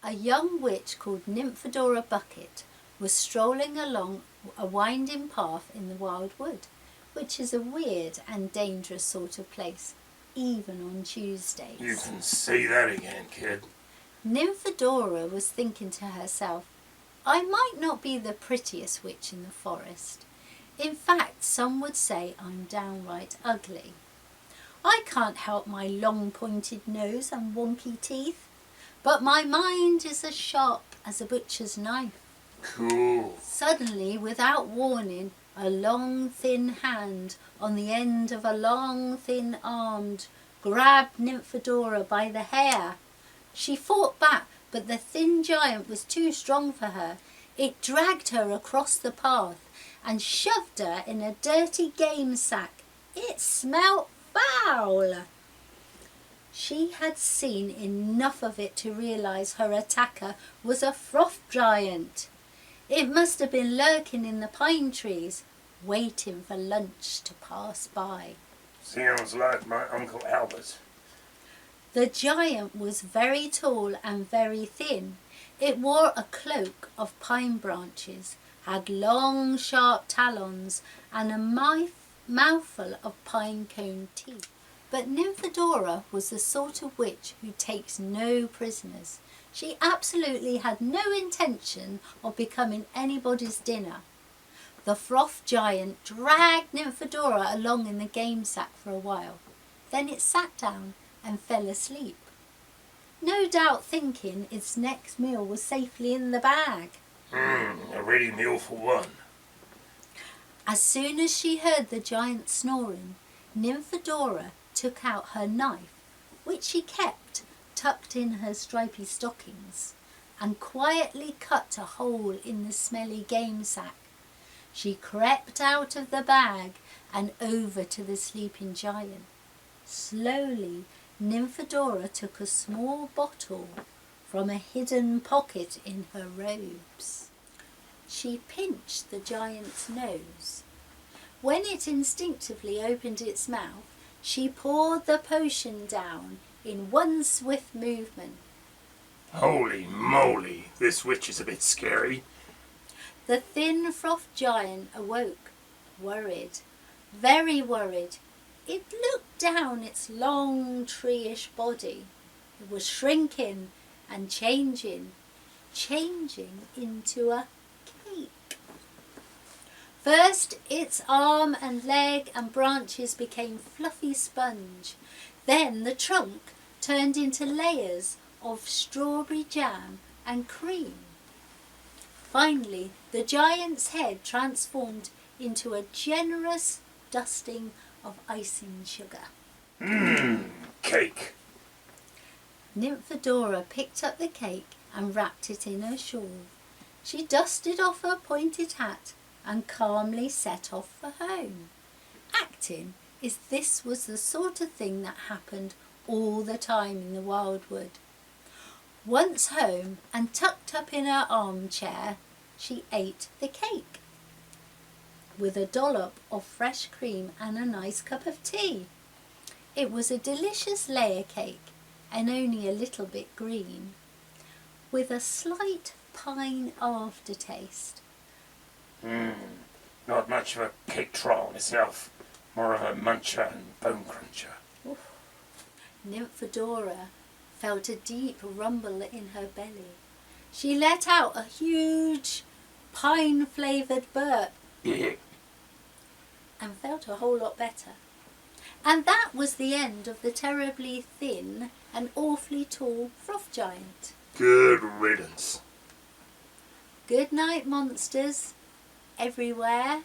A young witch called Nymphadora Bucket was strolling along a winding path in the wild wood, which is a weird and dangerous sort of place, even on Tuesdays. You can say that again, kid. Nymphadora was thinking to herself, I might not be the prettiest witch in the forest. In fact, some would say I'm downright ugly. I can't help my long pointed nose and wonky teeth, but my mind is as sharp as a butcher's knife. Cool. Suddenly, without warning, a long thin hand on the end of a long thin arm grabbed Nymphadora by the hair. She fought back, but the thin giant was too strong for her. It dragged her across the path and shoved her in a dirty game sack. It smelt foul. She had seen enough of it to realise her attacker was a froth giant. It must have been lurking in the pine trees, waiting for lunch to pass by. Sounds like my Uncle Albert. The giant was very tall and very thin. It wore a cloak of pine branches, had long sharp talons and a mouthful of pine cone teeth. But Nymphadora was the sort of witch who takes no prisoners. She absolutely had no intention of becoming anybody's dinner. The froth giant dragged Nymphadora along in the game sack for a while. Then it sat down and fell asleep, no doubt thinking its next meal was safely in the bag. A ready meal for one. As soon as she heard the giant snoring, Nymphadora took out her knife, which she kept tucked in her stripy stockings, and quietly cut a hole in the smelly game sack. She crept out of the bag and over to the sleeping giant. Slowly, Nymphadora took a small bottle from a hidden pocket in her robes. She pinched the giant's nose. When it instinctively opened its mouth, she poured the potion down in one swift movement. Holy moly, this witch is a bit scary. The thin froth giant awoke, worried, very worried. It looked down its long tree-ish body. It was shrinking and changing into a cake. First, its arm and leg and branches became fluffy sponge. Then the trunk turned into layers of strawberry jam and cream. Finally, the giant's head transformed into a generous dusting of icing sugar. Cake. Nymphadora picked up the cake and wrapped it in her shawl. She dusted off her pointed hat and calmly set off for home, acting as this was the sort of thing that happened all the time in the wildwood. Once home and tucked up in her armchair, she ate the cake with a dollop of fresh cream and a nice cup of tea. It was a delicious layer cake and only a little bit green, with a slight pine aftertaste. Not much of a cake troll myself. More of a muncher and bone cruncher. Oof. Nymphadora felt a deep rumble in her belly. She let out a huge pine-flavoured burp and felt a whole lot better. And that was the end of the terribly thin and awfully tall froth giant. Good riddance. Good night, monsters, everywhere.